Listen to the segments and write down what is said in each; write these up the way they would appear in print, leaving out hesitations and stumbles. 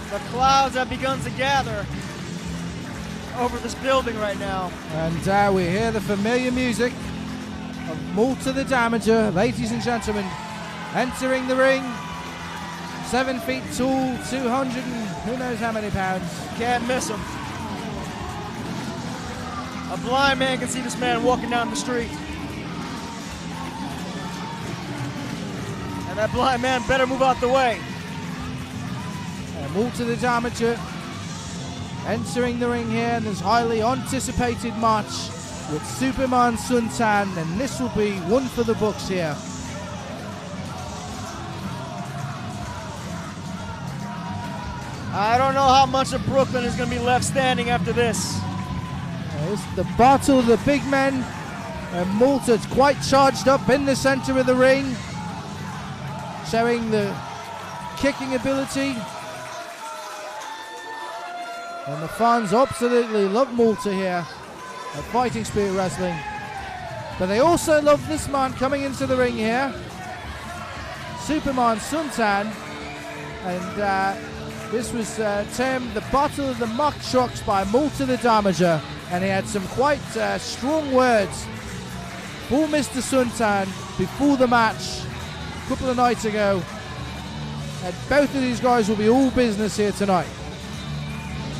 The clouds have begun to gather over this building right now. And we hear the familiar music of Malta the Damager, ladies and gentlemen, entering the ring. 7 feet tall, 200 and who knows how many pounds. Can't miss him. A blind man can see this man walking down the street. And that blind man better move out the way. And Malta the Damager entering the ring here in this highly anticipated match with Superman Suntan, and this will be one for the books here. I don't know how much of Brooklyn is going to be left standing after this. It's the battle of the big men, and Malta's quite charged up in the center of the ring, showing the kicking ability. And the fans absolutely love Malta here at Fighting Spirit Wrestling. But they also love this man coming into the ring here, Superman Suntan. And this was termed the Battle of the Mock Trucks by Malta the Damager. And he had some quite strong words for Mr. Suntan before the match a couple of nights ago. And both of these guys will be all business here tonight.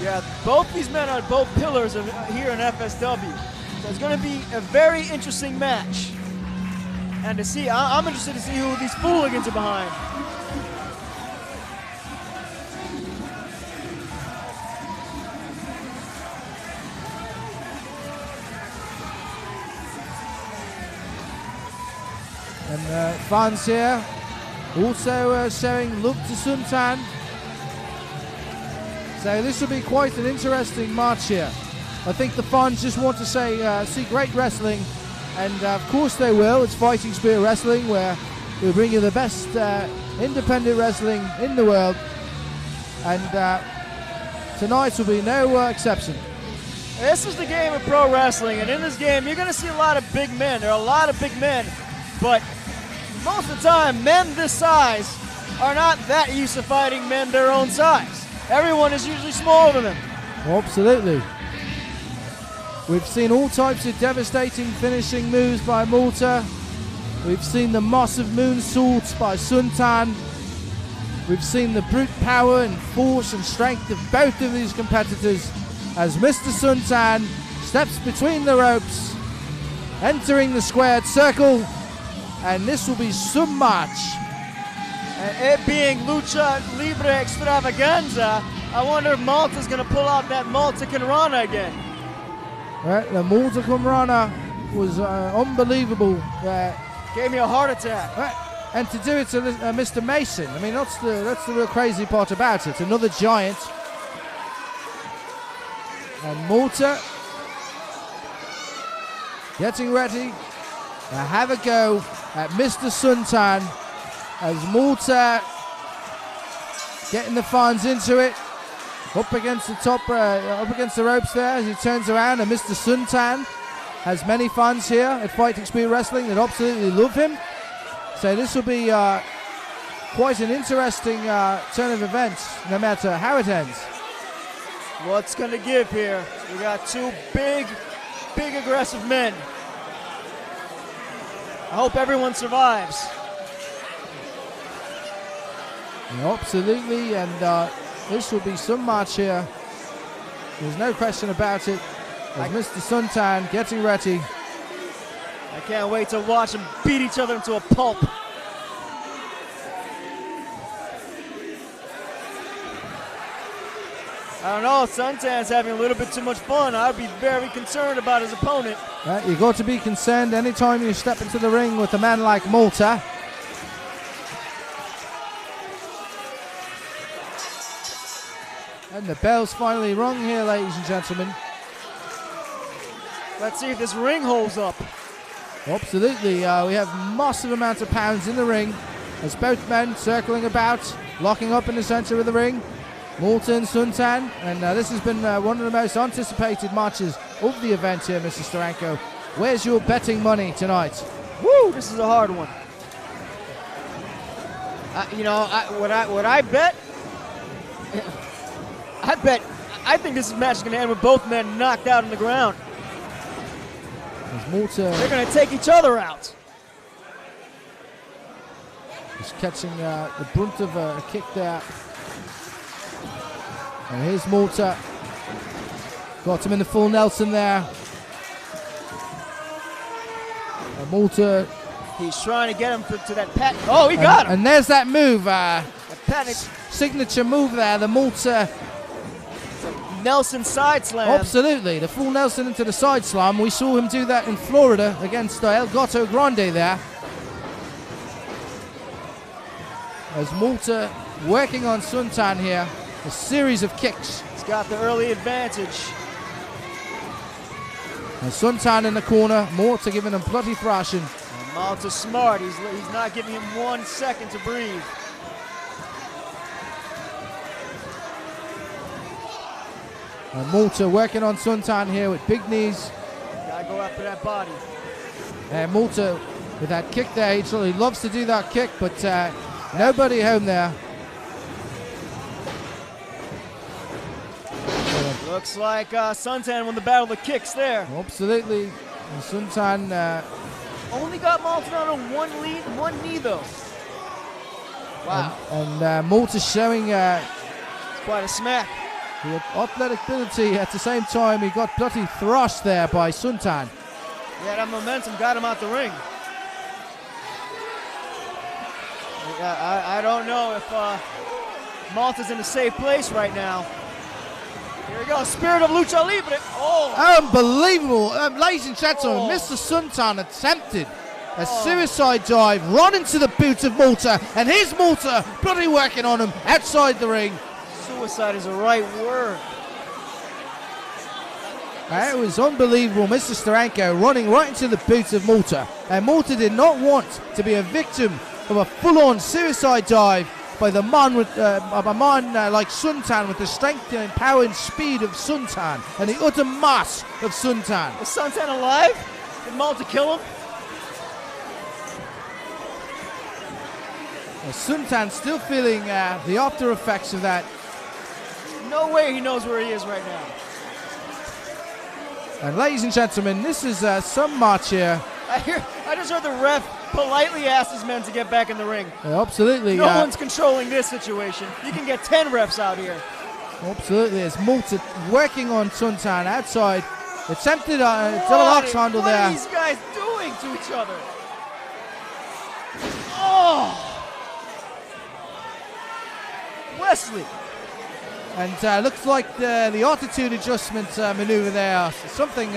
Yeah, both these men are both pillars of here in FSW. So it's going to be a very interesting match. And to see, I'm interested to see who these fooligans are behind. And fans here also showing love to Suntan. So this will be quite an interesting match here. I think the fans just want to see great wrestling, and of course they will. It's Fighting Spirit Wrestling, where we bring you the best independent wrestling in the world, and tonight will be no exception. This is the game of pro wrestling, and in this game you're going to see a lot of big men. There are a lot of big men, but most of the time men this size are not that used to fighting men their own size. Everyone is usually smaller than them. Absolutely. We've seen all types of devastating finishing moves by Malta. We've seen the massive moonsaults by Suntan. We've seen the brute power and force and strength of both of these competitors as Mr. Suntan steps between the ropes, entering the squared circle, and this will be some match. And it being Lucha Libra Extravaganza, I wonder if Malta's going to pull out that Malta Canrana again. The Malta Canrana was unbelievable. Gave me a heart attack. And to do it to Mr. Mason, I mean, that's the real crazy part about it. Another giant. And Malta getting ready to have a go at Mr. Suntan, as Malta getting the fans into it, up against the top, up against the ropes there as he turns around, and Mr. Suntan has many fans here at Fighting Spirit Wrestling that absolutely love him. So this will be quite an interesting turn of events, no matter how it ends. What's going to give here? We got two big aggressive men. I hope everyone survives. Yeah, absolutely, and this will be some match here. There's no question about it. As Mr. Suntan getting ready. I can't wait to watch them beat each other into a pulp. I don't know, Suntan's having a little bit too much fun. I'd be very concerned about his opponent. You've got to be concerned anytime you step into the ring with a man like Malta. And the bell's finally rung here, ladies and gentlemen. Let's see if this ring holds up. Absolutely, we have massive amounts of pounds in the ring as both men circling about, locking up in the center of the ring. Malta and Suntan, and this has been one of the most anticipated matches of the event here, Mr. Steranko. Where's your betting money tonight? Woo, this is a hard one. What I bet, I think this match is going to end with both men knocked out on the ground. As Malta, they're going to take each other out. He's catching the brunt of a kick there. And here's Malta. Got him in the full Nelson there. And Malta. He's trying to get him to that pat. Oh, he got him. And there's that move. Panic. Signature move there. The Malta. Nelson side slam. Absolutely. The full Nelson into the side slam. We saw him do that in Florida against El Gato Grande there. As Malta working on Suntan here. A series of kicks. He's got the early advantage. And Suntan in the corner. Malta giving him bloody thrashing. And Malta's smart. He's not giving him 1 second to breathe. And Malta working on Suntan here with big knees. Gotta go after that body. And Malta with that kick there. He certainly loves to do that kick, but nobody home there. Looks like Suntan won the battle of the kicks there. Absolutely. And Suntan only got Malta down on one knee though. Wow. And Malta showing quite a smack. The athletic ability at the same time. He got bloody thrust there by Suntan. Yeah, that momentum got him out the ring. Yeah, I don't know if Malta's in a safe place right now. Here we go, Spirit of Lucha Libre. Oh! Unbelievable. Ladies and gentlemen, Mr. Suntan attempted a suicide dive, run into the boot of Malta, and here's Malta bloody working on him outside the ring. Suicide is the right word. It was unbelievable. Mr. Steranko running right into the boot of Malta, and Malta did not want to be a victim of a full-on suicide dive by the man with a man like Suntan, with the strength and power and speed of Suntan and the utter mass of Suntan. Is Suntan alive? Did Malta kill him? Suntan still feeling the after effects of that. No way he knows where he is right now. And ladies and gentlemen, this is some match here. I just heard the ref politely ask his men to get back in the ring. Yeah, absolutely. No one's controlling this situation. You can get 10 refs out here. Absolutely. As Malta working on Suntan outside. Attempted a double axe handle there. What are these guys doing to each other? Oh! Wesley. And looks like the altitude adjustment maneuver there. Something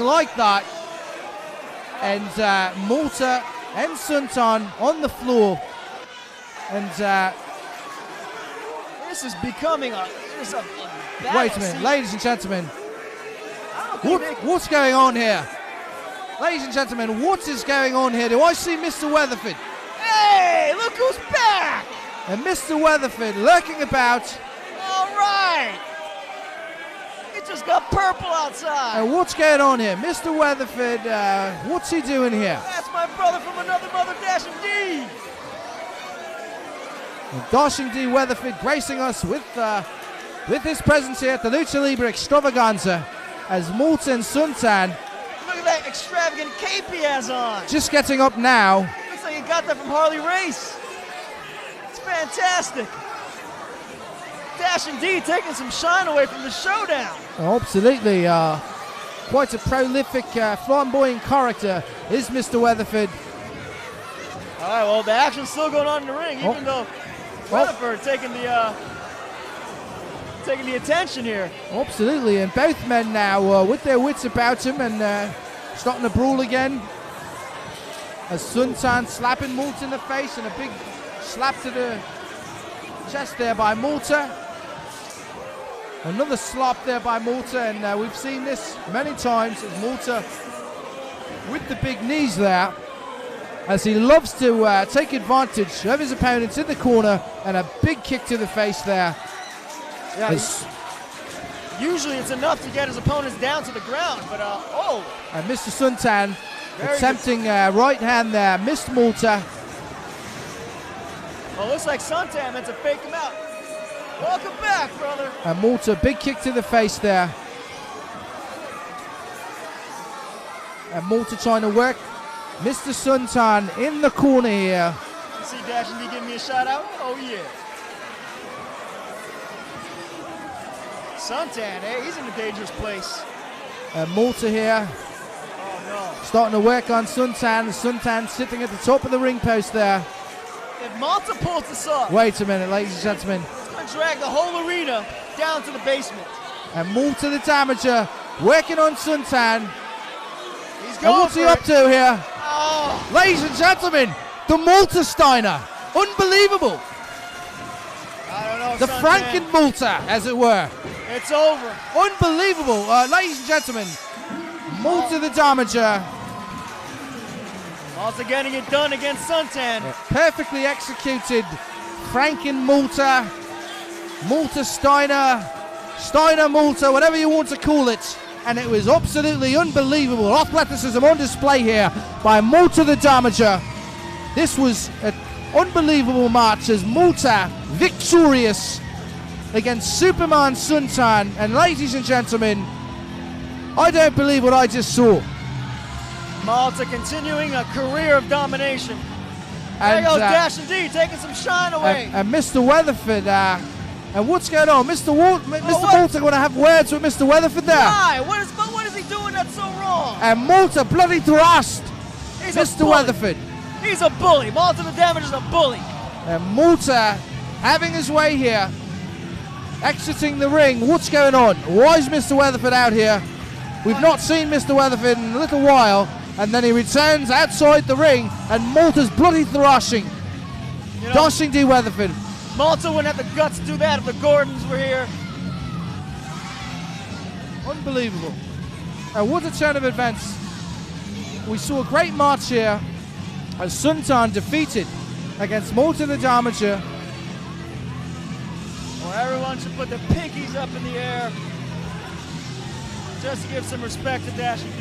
like that. And Malta and Suntan on the floor. And this is becoming a wait a minute, ladies and gentlemen. What's going on here? Ladies and gentlemen, what is going on here? Do I see Mr. Weatherford? Hey, look who's back! And Mr. Weatherford lurking about. All right. It just got purple outside. And what's going on here? Mr. Weatherford, what's he doing here? That's my brother from another mother, Dashing D. And Dashing D Weatherford gracing us with his presence here at the Lucha Libra Extravaganza as Malta and Suntan. Look at that extravagant cape he has on. Just getting up now. Looks like he got that from Harley Race. It's fantastic. Dashing D taking some shine away from the showdown. Oh, absolutely. Quite a prolific, flamboyant character is Mr. Weatherford. All right, well, the action's still going on in the ring, even though Weatherford taking the attention here. Absolutely, and both men now with their wits about him and starting to brawl again. As Suntan slapping Malta in the face and a big slap to the chest there by Malta. Another slap there by Malta, and we've seen this many times as Malta with the big knees there, as he loves to take advantage of his opponents in the corner, and a big kick to the face there. Yeah, usually it's enough to get his opponents down to the ground, but And Mr. Suntan attempting right hand there, missed Malta. Well, looks like Suntan meant to fake him out. Welcome back, brother. And Malta, big kick to the face there. And Malta trying to work Mr. Suntan in the corner here. You see Dash and D giving me a shout out? Oh, yeah. Suntan, he's in a dangerous place. And Malta here. Oh, no. Starting to work on Suntan. Suntan sitting at the top of the ring post there. If Malta pulls this off, Wait a minute, ladies and gentlemen. it's going to drag the whole arena down to the basement. And Malta the damager working on Suntan. He's And going what's he for up it. to here? Oh, Ladies and gentlemen, the Malta Steiner. Unbelievable. I don't know, The Suntan. Franken Malta, as it were. It's over. Unbelievable. Ladies and gentlemen, Malta the damager. Malta getting it done against Suntan. Perfectly executed. Franken Malta. Malta Steiner. Steiner Malta, whatever you want to call it. And it was absolutely unbelievable. Athleticism on display here by Malta the damager. This was an unbelievable match as Malta victorious against Superman Suntan. And ladies and gentlemen, I don't believe what I just saw. Malta continuing a career of domination. There And, goes Dash and D taking some shine away. and Mr. Weatherford, and what's going on? Mr. what? Malta going to have words with Mr. Weatherford there. Why? What is he doing that's so wrong? And Malta bloody thrust He's a Mr. bully. Weatherford. He's a bully. Malta the Damager's a bully. And Malta having his way here, exiting the ring. What's going on? Why is Mr. Weatherford out here? We've not seen Mr. Weatherford in a little while, and then he returns outside the ring, and Malta's bloody thrashing. You know, Dashing D. Weatherford. Malta wouldn't have the guts to do that if the Gordons were here. Unbelievable. And what a turn of events. We saw a great match here as Suntan defeated against Malta the Damager. Well, everyone should put their pinkies up in the air just to give some respect to Dash and D.